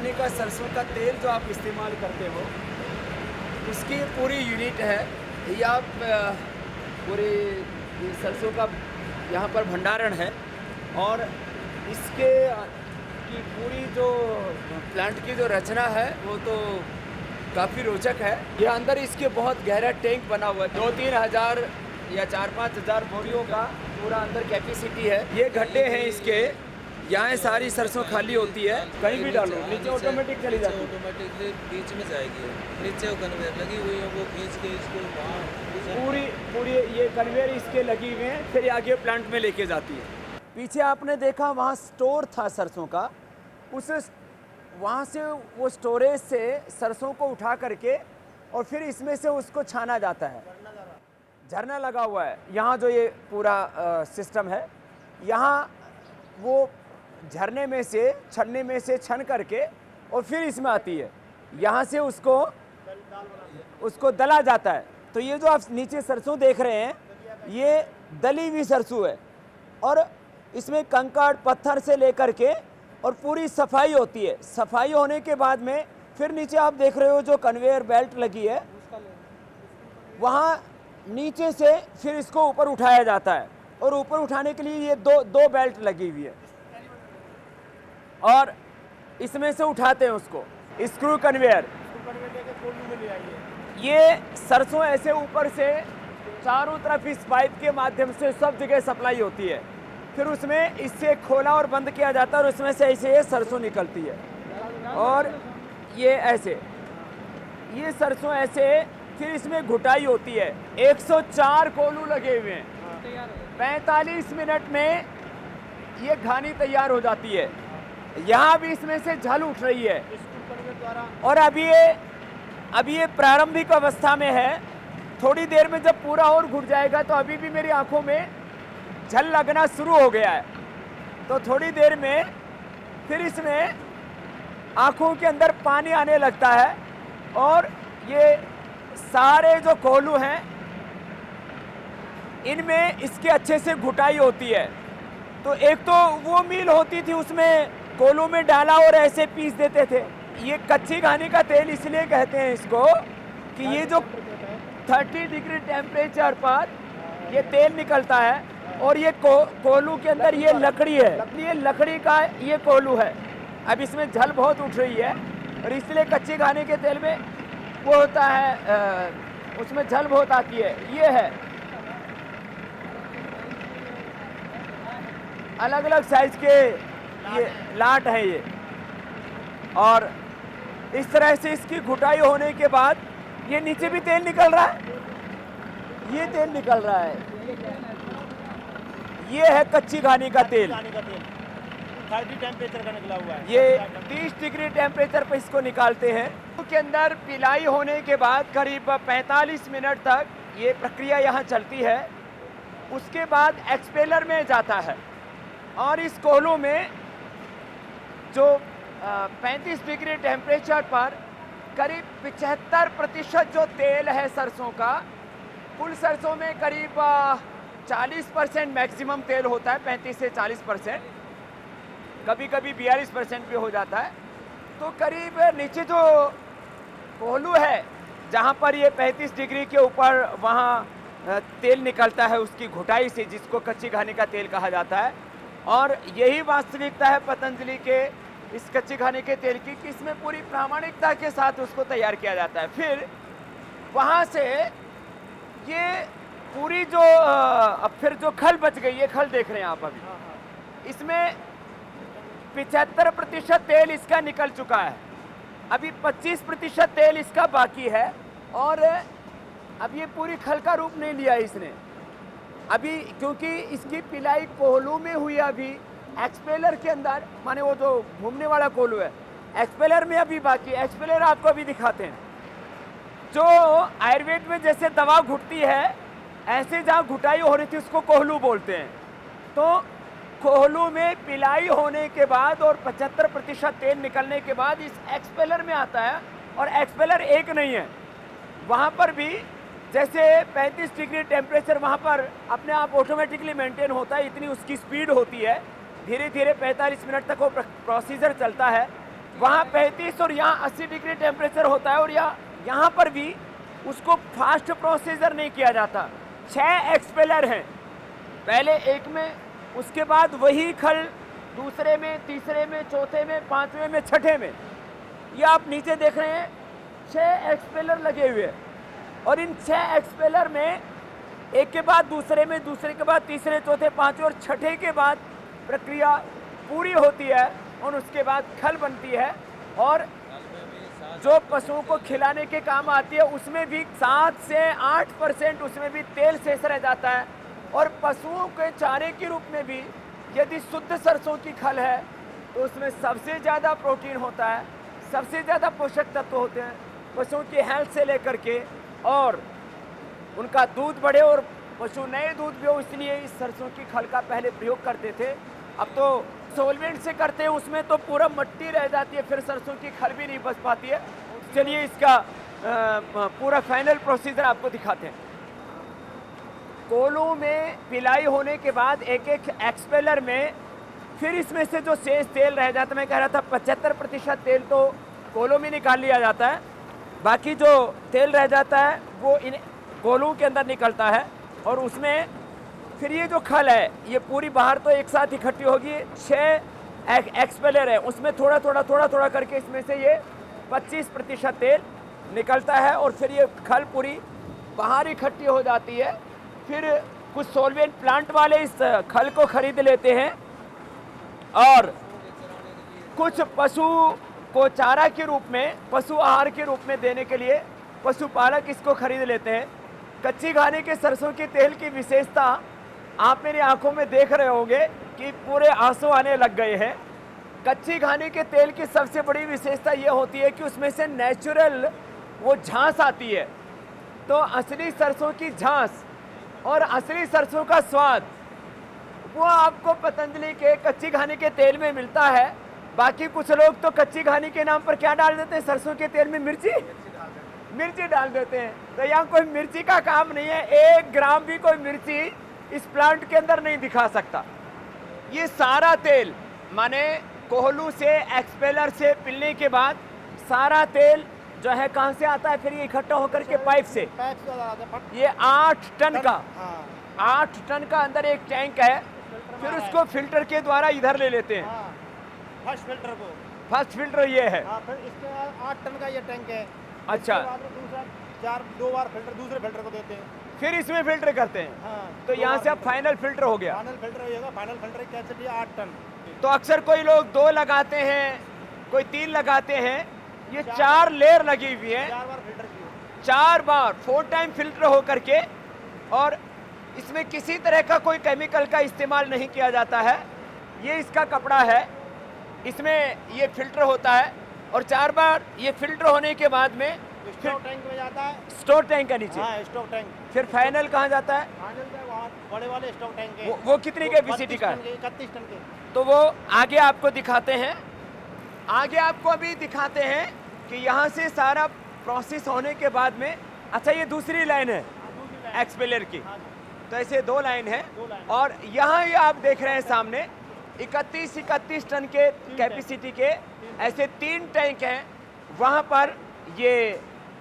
बनाने का सरसों का तेल जो आप इस्तेमाल करते हो, उसकी पूरी यूनिट है। ये आप पूरे ये सरसों का यहाँ पर भंडारण है और इसके की पूरी जो प्लांट की जो रचना है वो तो काफ़ी रोचक है। ये अंदर इसके बहुत गहरा टैंक बना हुआ है, 2-3 हज़ार या 4-5 हज़ार बोरियों का पूरा अंदर कैपेसिटी है। ये गड्ढे हैं इसके, यहाँ सारी सरसों खाली होती है, कहीं भी डालो नीचे ऑटोमेटिक चली जाती है। ऑटोमेटिकली बीच में जाएगी, नीचे वो कन्वेयर लगी हुई है, वो खींच के इसको पूरी पूरी ये कन्वेयर इसके लगी हुई है, फिर आगे प्लांट में लेके जाती है। पीछे आपने देखा वहाँ स्टोर था सरसों का, उस वहाँ से वो स्टोरेज से सरसों को उठा करके और फिर इसमें से उसको छाना जाता है। झरना लगा हुआ है यहाँ, जो ये पूरा सिस्टम है, यहाँ वो झरने में से छन्ने में से छन करके और फिर इसमें आती है, यहाँ से उसको दला जाता है। तो ये जो आप नीचे सरसों देख रहे हैं, ये दली हुई सरसों है और इसमें कंकड़ पत्थर से लेकर के और पूरी सफाई होती है। सफाई होने के बाद में फिर नीचे आप देख रहे हो जो कन्वेयर बेल्ट लगी है, वहाँ नीचे से फिर इसको ऊपर उठाया जाता है और ऊपर उठाने के लिए ये दो बेल्ट लगी हुई है और इसमें से उठाते हैं उसको, स्क्रू कन्वेयर। ये सरसों ऐसे ऊपर से चारों तरफ इस पाइप के माध्यम से सब जगह सप्लाई होती है, फिर उसमें इससे खोला और बंद किया जाता है और उसमें से ऐसे ये सरसों निकलती है और ये ऐसे ये सरसों ऐसे फिर इसमें घुटाई होती है। 104 कोलू लगे हुए हैं, 45 मिनट में ये घानी तैयार हो जाती है। यहाँ भी इसमें से झल उठ रही है और अभी ये प्रारंभिक अवस्था में है। थोड़ी देर में जब पूरा और घुट जाएगा तो अभी भी मेरी आंखों में झल लगना शुरू हो गया है, तो थोड़ी देर में फिर इसमें आंखों के अंदर पानी आने लगता है और ये सारे जो कोलू हैं इनमें इसके अच्छे से घुटाई होती है। तो एक तो वो मिल होती थी, उसमें कोलू में डाला और ऐसे पीस देते थे। ये कच्ची घानी का तेल इसलिए कहते हैं इसको कि ये जो 30 डिग्री टेम्परेचर पर ये तेल निकलता है और ये कोलू के अंदर ये लकड़ी है, ये लकड़ी का ये कोलू है। अब इसमें झल बहुत उठ रही है और इसलिए कच्ची घानी के तेल में वो होता है, उसमें झल बहुत आती है। ये है अलग अलग साइज के ये लाट है ये, और इस तरह से इसकी घुटाई होने के बाद ये नीचे भी तेल निकल रहा है, ये तेल निकल रहा है। ये है कच्ची घानी का तेल, 30 टेम्परेचर का निकला हुआ है। ये 30 डिग्री टेम्परेचर पर इसको निकालते हैं। के अंदर पिलाई होने के बाद करीब 45 मिनट तक ये प्रक्रिया यहाँ चलती है। उसके बाद एक्सपेलर में जाता है और इस कोलू में जो 35 डिग्री टेम्परेचर पर करीब 75% जो तेल है सरसों का, कुल सरसों में करीब 40% मैक्सिमम तेल होता है, 35 से 40%, कभी कभी 42% भी हो जाता है। तो करीब नीचे जो कोलू है जहाँ पर ये 35 डिग्री के ऊपर वहाँ तेल निकलता है उसकी घुटाई से, जिसको कच्ची घानी का तेल कहा जाता है। और यही वास्तविकता है पतंजलि के इस कच्ची घानी के तेल की कि इसमें पूरी प्रामाणिकता के साथ उसको तैयार किया जाता है। फिर वहाँ से ये पूरी जो अब फिर जो खल बच गई, ये खल देख रहे हैं आप अभी, इसमें 75% तेल इसका निकल चुका है, अभी 25% तेल इसका बाकी है और अब ये पूरी खल का रूप नहीं लिया इसने अभी, क्योंकि इसकी पिलाई कोलू में हुई अभी एक्सपेलर के अंदर, माने वो जो घूमने वाला कोलू है एक्सपेलर में अभी बाकी। एक्सपेलर आपको अभी दिखाते हैं। जो आयुर्वेद में जैसे दवा घुटती है, ऐसे जहाँ घुटाई हो रही थी उसको कोहलू बोलते हैं। तो कोहलू में पिलाई होने के बाद और 75% तेल निकलने के बाद इस एक्सपेलर में आता है। और एक्सपेलर एक नहीं है, वहाँ पर भी जैसे 35 डिग्री टेम्परेचर वहाँ पर अपने आप ऑटोमेटिकली मेंटेन होता है, इतनी उसकी स्पीड होती है। धीरे धीरे 45 मिनट तक वो प्रोसीजर चलता है वहाँ 35 और यहाँ 80 डिग्री टेम्परेचर होता है, और यहाँ पर भी उसको फास्ट प्रोसीजर नहीं किया जाता। 6 एक्सपेलर हैं, पहले एक में, उसके बाद वही खल दूसरे में, तीसरे में, चौथे में, पांचवें में, छठे में। ये आप नीचे देख रहे हैं 6 एक्सपेलर लगे हुए हैं, और इन 6 एक्सपेलर में एक के बाद दूसरे में, दूसरे के बाद तीसरे, चौथे, पांचवें और छठे के बाद प्रक्रिया पूरी होती है, और उसके बाद खल बनती है। और जो पशुओं को खिलाने के काम आती है उसमें भी 7 से 8% उसमें भी तेल शेष रह जाता है। और पशुओं के चारे के रूप में भी यदि शुद्ध सरसों की खल है तो उसमें सबसे ज़्यादा प्रोटीन होता है, सबसे ज़्यादा पोषक तत्व होते हैं पशुओं की हेल्थ से लेकर के, और उनका दूध बढ़े और पशु नए दूध भी हो, इसलिए इस सरसों की खल का पहले प्रयोग करते थे। अब तो सोलवेंट से करते हैं, उसमें तो पूरा मिट्टी रह जाती है, फिर सरसों की खल भी नहीं बच पाती है। चलिए इसका पूरा फाइनल प्रोसीजर आपको दिखाते हैं। कोलों में पिलाई होने के बाद एक एक एक्सपेलर में फिर इसमें से जो शेष तेल रह जाता है, मैं कह रहा था 75% तेल तो कोलों में निकाल लिया जाता है, बाकी जो तेल रह जाता है वो इन कोलों के अंदर निकलता है, और उसमें फिर ये जो खल है ये पूरी बाहर तो एक साथ इकट्ठी होगी। 6 एक्सपेलर है, उसमें थोड़ा थोड़ा करके इसमें से ये 25% तेल निकलता है, और फिर ये खल पूरी बाहर इकट्ठी हो जाती है। फिर कुछ सोलवेंट प्लांट वाले इस खल को खरीद लेते हैं, और कुछ पशु को चारा के रूप में, पशु आहार के रूप में देने के लिए पशुपालक इसको खरीद लेते हैं। कच्ची घानी के सरसों के तेल की विशेषता आप मेरी आंखों में देख रहे होंगे कि पूरे आंसू आने लग गए हैं। कच्ची घानी के तेल की सबसे बड़ी विशेषता ये होती है कि उसमें से नेचुरल वो झांस आती है। तो असली सरसों की झांस और असली सरसों का स्वाद वो आपको पतंजलि के कच्ची घानी के तेल में मिलता है। बाकी कुछ लोग तो कच्ची घानी के नाम पर क्या डाल देते हैं, सरसों के तेल में मिर्ची डाल देते हैं। तो यहाँ कोई मिर्ची का काम नहीं है, 1 ग्राम भी कोई मिर्ची इस प्लांट के अंदर नहीं दिखा सकता। ये सारा तेल माने कोहलू से, एक्सपेलर से पिलने के बाद सारा तेल जो है कहाँ से आता है, फिर ये इकट्ठा होकर के पाइप से ये 8 टन का 8 टन का अंदर एक टैंक है, फिर उसको फिल्टर के द्वारा इधर ले लेते हैं। फर्स्ट फिल्टर ये है। फिर इसके बाद 8 टन का ये टैंक है। अच्छा, दूसरा 2 बार फिल्टर दूसरे फिल्टर को देते हैं, फिर इसमें फिल्टर करते हैं। तो यहाँ से अब फाइनल फिल्टर हो गया। फाइनल फिल्टर होगा। फाइनल फिल्टर की कैपेसिटी 8 टन। तो अक्सर कोई लोग 2 लगाते हैं, कोई 3 लगाते हैं, ये 4 लेयर लगी हुई है। 4 बार फिल्टर किए, 4 बार 4 टाइम फिल्टर हो करके, और इसमें किसी तरह का कोई केमिकल का इस्तेमाल नहीं किया जाता है। ये इसका कपड़ा है, इसमें ये फिल्टर होता है, और 4 बार ये फिल्टर होने के बाद में स्टोर टैंक में जाता है। स्टोर टैंक का नीचे, हाँ, स्टोर टैंक। फिर फाइनल कहाँ जाता है? फाइनल का वहाँ बड़े वाले स्टोर टैंक है। वो कितनी कैपेसिटी का है? 31 टन के। तो वो आगे आपको दिखाते हैं। आगे आपको अभी दिखाते हैं कि यहाँ से सारा प्रोसेस होने के बाद में, अच्छा ये दूसरी लाइन है एक्सपेलर की। तो ऐसे 2 लाइन है, और यहाँ ये आप देख रहे हैं सामने 31 टन के कैपेसिटी के ऐसे 3 टैंक हैं। वहाँ पर ये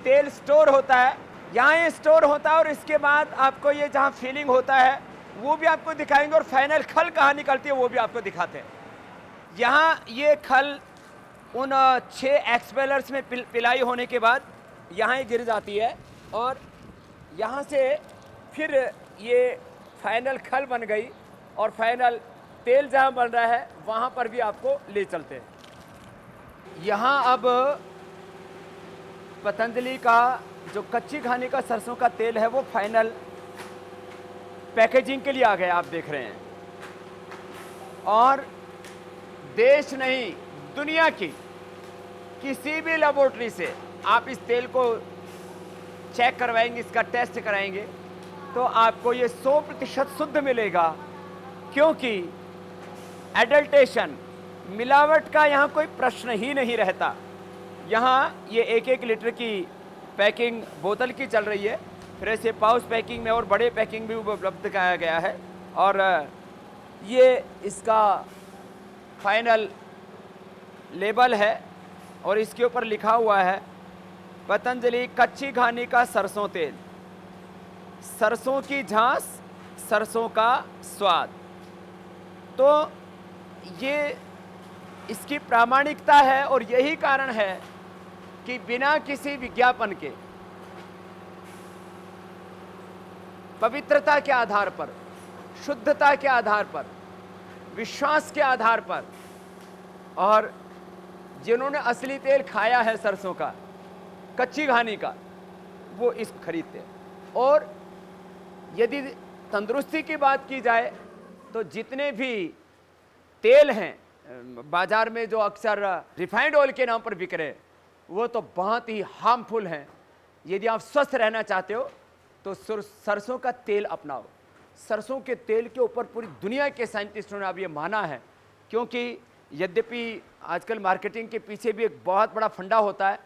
तेल स्टोर होता है, यहाँ ये स्टोर होता है, और इसके बाद आपको ये जहाँ फिलिंग होता है वो भी आपको दिखाएंगे, और फाइनल खल कहाँ निकलती है वो भी आपको दिखाते हैं। यहाँ ये खल उन 6 एक्सपेलर्स में पिलाई होने के बाद यहाँ ही गिर जाती है, और यहाँ से फिर ये फाइनल खल बन गई, और फाइनल तेल जहाँ बन रहा है वहाँ पर भी आपको ले चलते हैं। यहाँ अब पतंजलि का जो कच्ची घानी का सरसों का तेल है वो फाइनल पैकेजिंग के लिए आ गया, आप देख रहे हैं। और देश नहीं, दुनिया की किसी भी लेबोरेटरी से आप इस तेल को चेक करवाएंगे, इसका टेस्ट कराएंगे, तो आपको ये 100% शुद्ध मिलेगा, क्योंकि एडल्टेशन, मिलावट का यहाँ कोई प्रश्न ही नहीं रहता। यहाँ ये 1-1 लीटर की पैकिंग बोतल की चल रही है, फिर ऐसे पाउच पैकिंग में और बड़े पैकिंग भी उपलब्ध कराया गया है। और ये इसका फाइनल लेबल है, और इसके ऊपर लिखा हुआ है पतंजलि कच्ची घानी का सरसों तेल, सरसों की झांस, सरसों का स्वाद। तो ये इसकी प्रामाणिकता है और यही कारण है कि बिना किसी विज्ञापन के, पवित्रता के आधार पर, शुद्धता के आधार पर, विश्वास के आधार पर, और जिन्होंने असली तेल खाया है सरसों का, कच्ची घानी का, वो इसको खरीदते हैं। और यदि तंदुरुस्ती की बात की जाए तो जितने भी तेल हैं बाजार में जो अक्सर रिफाइंड ऑयल के नाम पर बिक रहे हैं, वो तो बहुत ही हार्मफुल हैं। यदि आप स्वस्थ रहना चाहते हो तो सरसों का तेल अपनाओ। सरसों के तेल के ऊपर पूरी दुनिया के साइंटिस्टों ने अब ये माना है, क्योंकि यद्यपि आजकल मार्केटिंग के पीछे भी एक बहुत बड़ा फंडा होता है,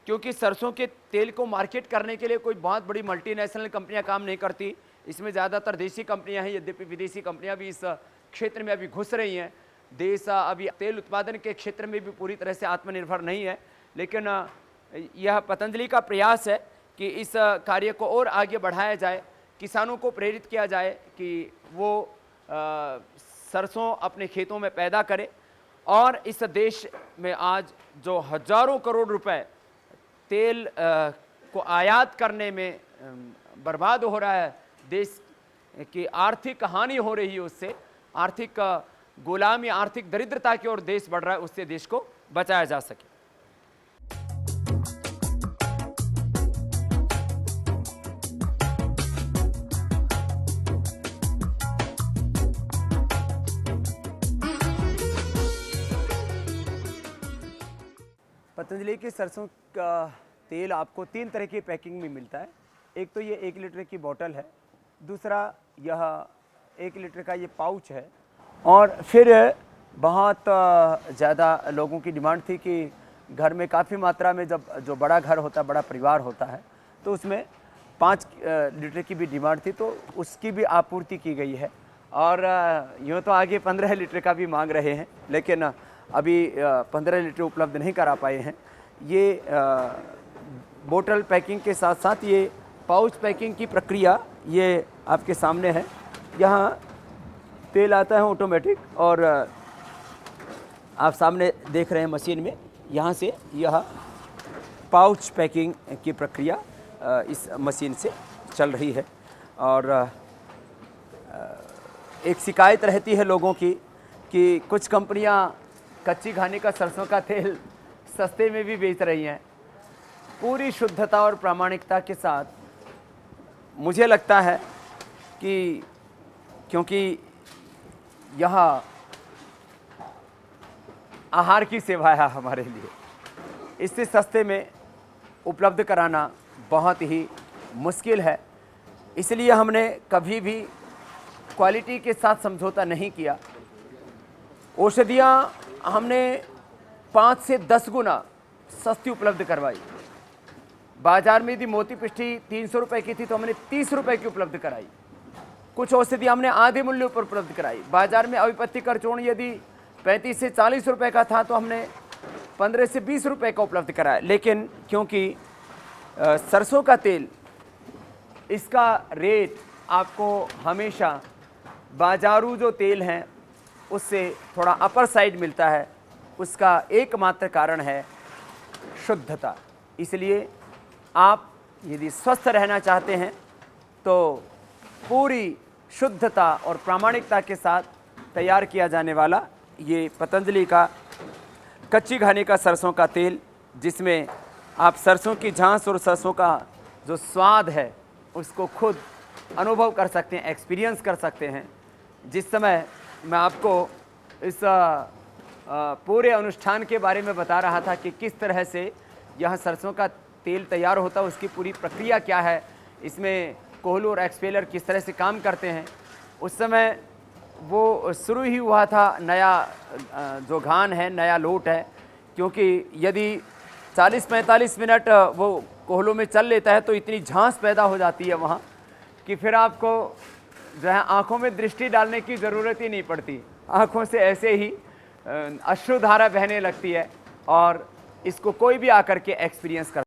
क्योंकि सरसों के तेल को मार्केट करने के लिए कोई बहुत बड़ी मल्टीनेशनल कंपनियां काम नहीं करती। इसमें ज़्यादातर देसी कंपनियां हैं, यद्यपि विदेशी कंपनियां भी इस क्षेत्र में अभी घुस रही हैं। देश अभी तेल उत्पादन के क्षेत्र में भी पूरी तरह से आत्मनिर्भर नहीं है, लेकिन यह पतंजलि का प्रयास है कि इस कार्य को और आगे बढ़ाया जाए, किसानों को प्रेरित किया जाए कि वो सरसों अपने खेतों में पैदा करें। और इस देश में आज जो हजारों करोड़ रुपए तेल को आयात करने में बर्बाद हो रहा है, देश की आर्थिक हानि हो रही है, उससे आर्थिक गुलामी, आर्थिक दरिद्रता की ओर देश बढ़ रहा है, उससे देश को बचाया जा सके। पतंजलि की सरसों का तेल आपको 3 तरह की पैकिंग में मिलता है। एक तो ये 1 लीटर की बोतल है, दूसरा यह 1 लीटर का ये पाउच है, और फिर बहुत ज़्यादा लोगों की डिमांड थी कि घर में काफ़ी मात्रा में जब जो बड़ा घर होता है, बड़ा परिवार होता है, तो उसमें 5 लीटर की भी डिमांड थी, तो उसकी भी आपूर्ति की गई है। और यूँ तो आगे 15 लीटर का भी मांग रहे हैं, लेकिन अभी 15 लीटर उपलब्ध नहीं करा पाए हैं। ये बोतल पैकिंग के साथ साथ ये पाउच पैकिंग की प्रक्रिया ये आपके सामने है। यहाँ तेल आता है ऑटोमेटिक, और आप सामने देख रहे हैं मशीन में, यहाँ से यह पाउच पैकिंग की प्रक्रिया इस मशीन से चल रही है। और एक शिकायत रहती है लोगों की कि कुछ कंपनियां कच्ची घानी का सरसों का तेल सस्ते में भी बेच रही हैं। पूरी शुद्धता और प्रामाणिकता के साथ मुझे लगता है कि क्योंकि यह आहार की सेवा है हमारे लिए, इससे सस्ते में उपलब्ध कराना बहुत ही मुश्किल है। इसलिए हमने कभी भी क्वालिटी के साथ समझौता नहीं किया। औषधियाँ हमने 5 से 10 गुना सस्ती उपलब्ध करवाई। बाजार में यदि मोती पिष्ठी 300 रुपये की थी तो हमने 30 रुपये की उपलब्ध कराई। कुछ औषधि हमने आधे मूल्य पर उपलब्ध कराई। बाजार में अविपत्ति कर चूर्ण यदि 35 से 40 रुपये का था तो हमने 15 से 20 रुपये का उपलब्ध कराया। लेकिन क्योंकि सरसों का तेल, इसका रेट आपको हमेशा बाजारू जो तेल हैं उससे थोड़ा अपर साइड मिलता है। उसका एकमात्र कारण है शुद्धता। इसलिए आप यदि स्वस्थ रहना चाहते हैं तो पूरी शुद्धता और प्रामाणिकता के साथ तैयार किया जाने वाला ये पतंजलि का कच्ची घानी का सरसों का तेल, जिसमें आप सरसों की झांस और सरसों का जो स्वाद है उसको खुद अनुभव कर सकते हैं, एक्सपीरियंस कर सकते हैं। जिस समय मैं आपको इस पूरे अनुष्ठान के बारे में बता रहा था कि किस तरह से यह सरसों का तेल तैयार होता है, उसकी पूरी प्रक्रिया क्या है, इसमें कोहलू और एक्सपेलर किस तरह से काम करते हैं, उस समय वो शुरू ही हुआ था। नया जो घान है, नया लोट है, क्योंकि यदि 40-45 मिनट वो कोहलों में चल लेता है तो इतनी झांस पैदा हो जाती है वहाँ कि फिर आपको जो है आँखों में दृष्टि डालने की ज़रूरत ही नहीं पड़ती। आँखों से ऐसे ही अश्रुधारा बहने लगती है और इसको कोई भी आकर के एक्सपीरियंस कर